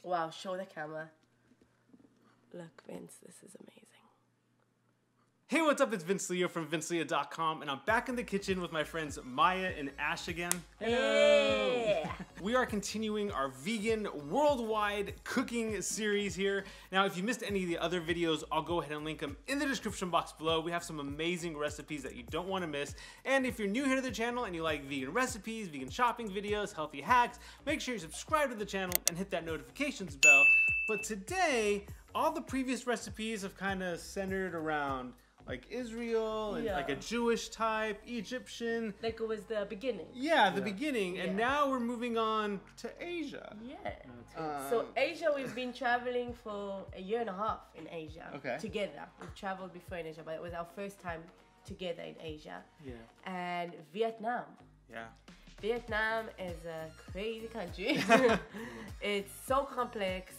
Wow, show the camera. Look, Vince, this is amazing. Hey, what's up? It's Vince Leo from vinceleo.com, and I'm back in the kitchen with my friends Maya and Ash again. Hey. We are continuing our vegan worldwide cooking series here. Now, if you missed any of the other videos, I'll go ahead and link them in the description box below. We have some amazing recipes that you don't want to miss. And if you're new here to the channel and you like vegan recipes, vegan shopping videos, healthy hacks, make sure you subscribe to the channel and hit that notifications bell. But today, all the previous recipes have kind of centered around like Israel and like a Jewish type, Egyptian. Like it was the beginning. Yeah, the beginning. And now we're moving on to Asia. Yeah. So Asia, we've been traveling for a year and a half in Asia together. We've traveled before in Asia, but it was our first time together in Asia. Yeah. And Vietnam. Yeah. Vietnam is a crazy country. It's so complex,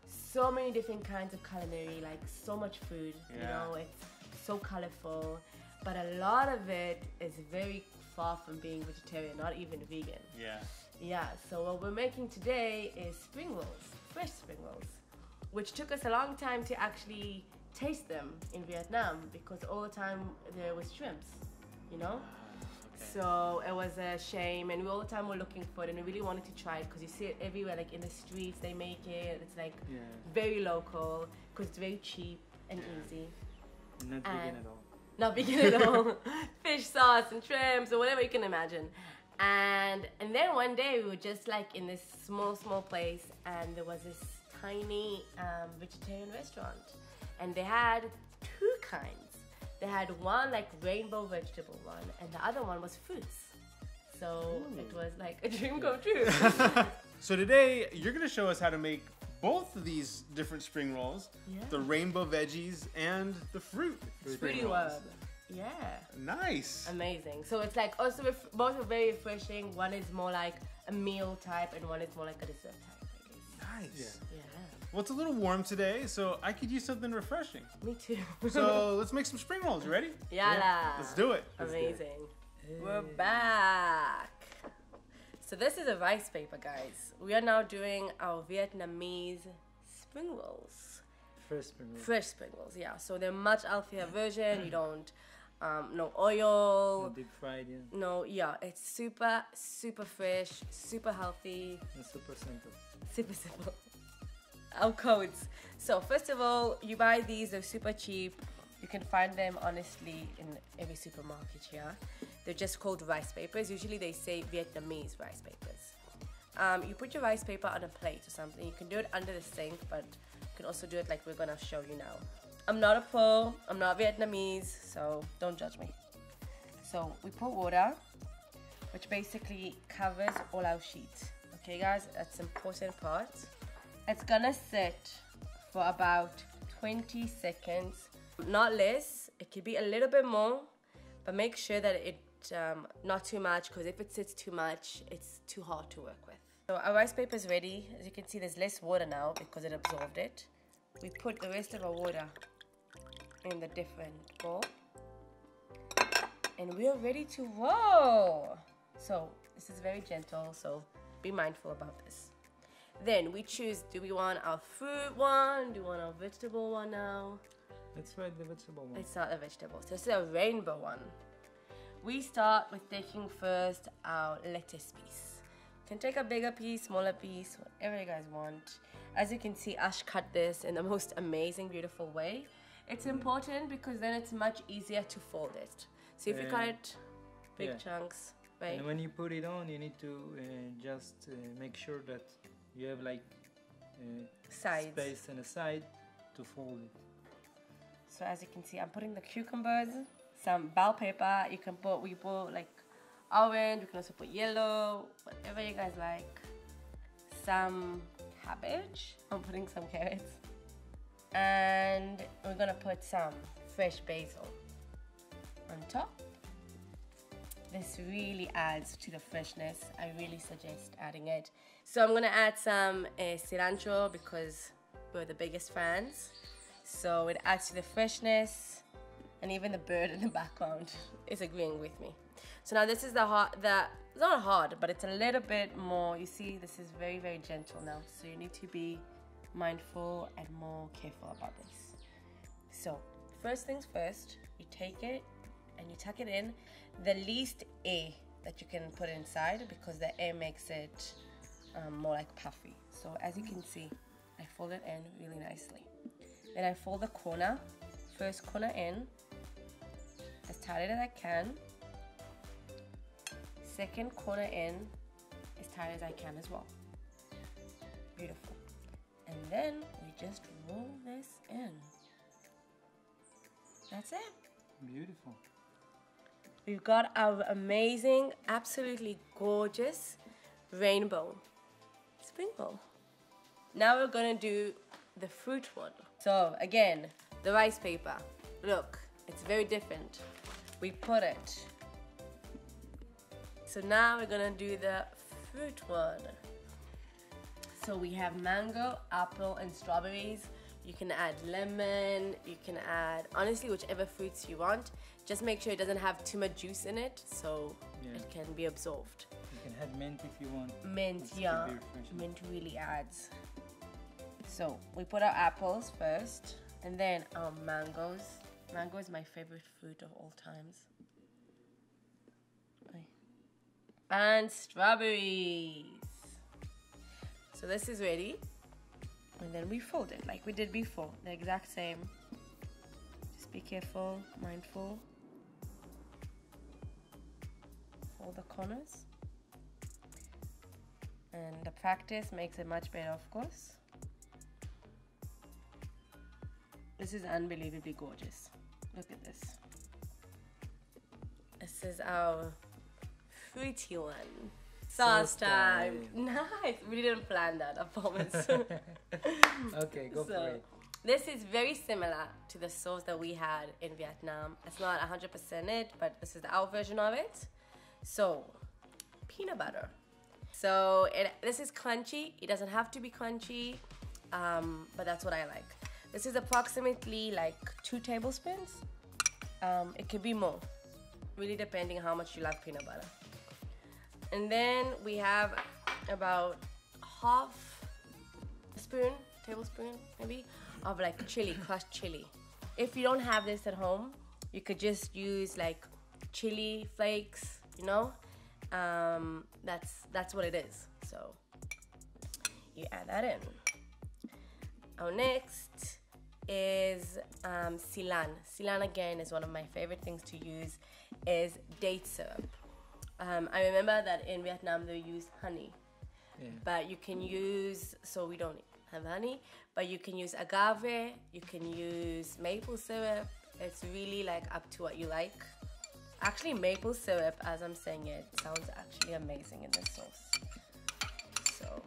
so many different kinds of culinary, like so much food, you know, it's so colorful, but a lot of it is very far from being vegetarian, not even vegan. Yeah, so what we're making today is spring rolls, fresh spring rolls, which took us a long time to actually taste them in Vietnam because all the time there was shrimps, you know? So it was a shame, and all the time we're looking for it, and we really wanted to try it because you see it everywhere, like in the streets they make it. It's like very local because it's very cheap and easy. Not vegan at all. Not vegan at all. Fish sauce and shrimps or whatever you can imagine. And then one day we were just like in this small place, and there was this tiny vegetarian restaurant, and they had two kinds. They had one like rainbow vegetable one, and the other one was fruits. So it was like a dream come true. So today you're gonna show us how to make both of these different spring rolls, the rainbow veggies and the fruit spring rolls. Yeah. Nice. Amazing. So it's like also both are very refreshing. One is more like a meal type, and one is more like a dessert type, I guess. Nice. Yeah. Well, it's a little warm today, so I could use something refreshing. Me too. So let's make some spring rolls. You ready? Yalla. Let's do it. Amazing. We're back. So this is a rice paper, guys. We are now doing our Vietnamese spring rolls. Fresh spring rolls. Fresh spring rolls, yeah. So they're much healthier version. You don't, no oil. No deep fried, No, it's super fresh, super healthy. And super simple. Super simple. Our codes. So first of all, you buy these, they're super cheap. You can find them honestly in every supermarket here. They're just called rice papers. Usually they say Vietnamese rice papers. You put your rice paper on a plate or something. You can do it under the sink, but you can also do it like we're gonna show you now. I'm not a pro, I'm not Vietnamese, so don't judge me. So we put water, which basically covers all our sheets. Okay guys, that's an important part. It's gonna sit for about 20 seconds, not less. It could be a little bit more, but make sure that it not too much, because if it sits too much, it's too hard to work with. So our rice paper is ready. As you can see, there's less water now because it absorbed it. We put the rest of our water in the different bowl, and we are ready to roll. So this is very gentle, so be mindful about this. Then we choose, do we want our fruit one? Do we want our vegetable one now? Let's try the vegetable one. It's not a vegetable, so it's a rainbow one. We start with taking first our lettuce piece. You can take a bigger piece, smaller piece, whatever you guys want. As you can see, Ash cut this in the most amazing, beautiful way. It's important because then it's much easier to fold it. So if you cut it big chunks, right? And when you put it on, you need to just make sure that you have like space and a side to fold it. So as you can see, I'm putting the cucumbers, some bell pepper. You can put, we put like orange, you can also put yellow, whatever you guys like. Some cabbage, I'm putting some carrots. And we're gonna put some fresh basil on top. This really adds to the freshness. I really suggest adding it. So I'm gonna add some cilantro because we're the biggest fans. So it adds to the freshness, and even the bird in the background is agreeing with me. So now this is it's not hard, but it's a little bit more, you see, this is very, very gentle now. So you need to be mindful and more careful about this. So first things first, you take it and you tuck it in. The least air that you can put inside, because the air makes it more like puffy. So as you can see, I fold it in really nicely. Then I fold the corner, first corner in, as tight as I can. Second corner in, as tight as I can as well. Beautiful. And then we just roll this in. That's it. Beautiful. We've got our amazing, absolutely gorgeous rainbow spring roll. Now we're gonna do the fruit one. So again, the rice paper. Look, it's very different. We put it. So now we're gonna do the fruit one. So we have mango, apple, and strawberries. You can add lemon, you can add, honestly, whichever fruits you want. Just make sure it doesn't have too much juice in it, so it can be absorbed. You can add mint if you want. Mint, yeah. Mint really adds. So we put our apples first, and then our mangoes. Mango is my favorite fruit of all times. And strawberries. So this is ready. And then we fold it like we did before, the exact same. Just be careful, mindful. Fold the corners. And the practice makes it much better, of course. This is unbelievably gorgeous. Look at this. This is our fruity one. Sauce time. Nice. We didn't plan that, I promise. Okay, go for it. This is very similar to the sauce that we had in Vietnam. It's not 100% it, but this is our version of it. So, peanut butter. So, this is crunchy. It doesn't have to be crunchy, but that's what I like. This is approximately like 2 tablespoons. It could be more, really depending how much you love peanut butter. And then we have about half a spoon, tablespoon maybe, of like chili, crushed chili. If you don't have this at home, you could just use like chili flakes, you know? That's what it is. So you add that in. Our next is CILAN. CILAN again is one of my favorite things to use, is date syrup. I remember that in Vietnam they use honey, but you can use, so we don't have honey, but you can use agave, you can use maple syrup. It's really like up to what you like. Actually, maple syrup, as I'm saying it, sounds actually amazing in this sauce. So,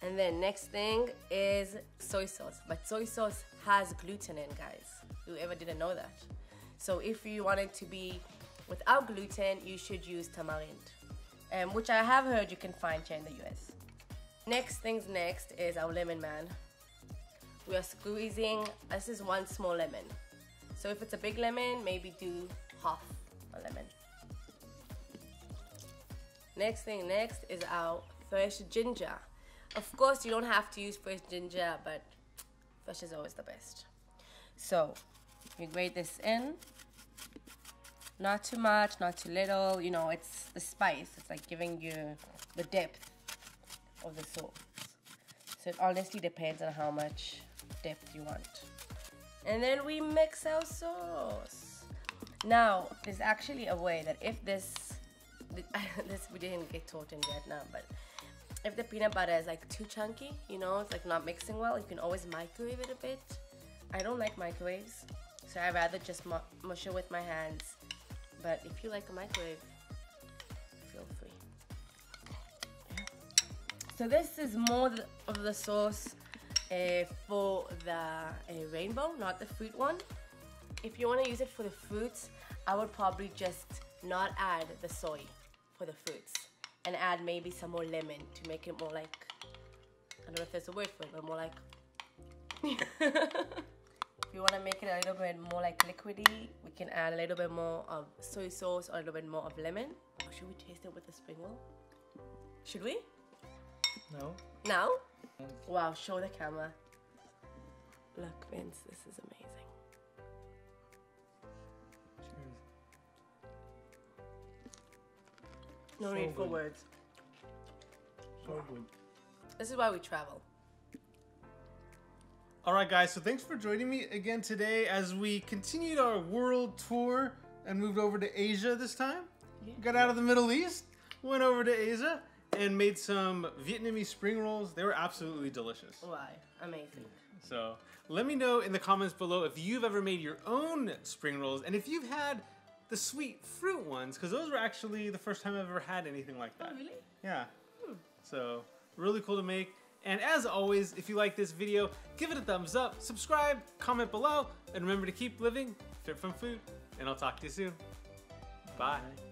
and then next thing is soy sauce, but soy sauce has gluten in, guys. Whoever didn't know that. So if you want it to be without gluten, you should use tamarind, which I have heard you can find here in the US. Next is our lemon man. We are squeezing, this is 1 small lemon. So if it's a big lemon, maybe do half a lemon. Next is our fresh ginger. Of course, you don't have to use fresh ginger, but fresh is always the best. So you grate this in. Not too much, not too little. You know, it's the spice. It's like giving you the depth of the sauce. So it honestly depends on how much depth you want. And then we mix our sauce. Now, there's actually a way that if this we didn't get taught in Vietnam, but if the peanut butter is like too chunky, you know, it's like not mixing well, you can always microwave it a bit. I don't like microwaves, so I'd rather just mush it with my hands. But if you like a microwave, feel free. Yeah. So this is more of the sauce for the rainbow, not the fruit one. If you want to use it for the fruits, I would probably just not add the soy for the fruits and add maybe some more lemon to make it more like, I don't know if there's a word for it, but more like If you want to make it a little bit more like liquidy, we can add a little bit more of soy sauce or a little bit more of lemon. Or should we taste it with the spring roll? Should we? No. Now? Wow, show the camera. Look, Vince, this is amazing. Cheers. No So need for good. words. So good. This is why we travel. All right, guys, so thanks for joining me again today as we continued our world tour and moved over to Asia this time. Yeah. Got out of the Middle East, went over to Asia, and made some Vietnamese spring rolls. They were absolutely delicious. Why? Amazing. So let me know in the comments below if you've ever made your own spring rolls and if you've had the sweet fruit ones, because those were actually the first time I've ever had anything like that. Oh, really? Yeah. So really cool to make. And as always, if you like this video, give it a thumbs up, subscribe, comment below, and remember to keep living fit from food. And I'll talk to you soon. Bye. Bye.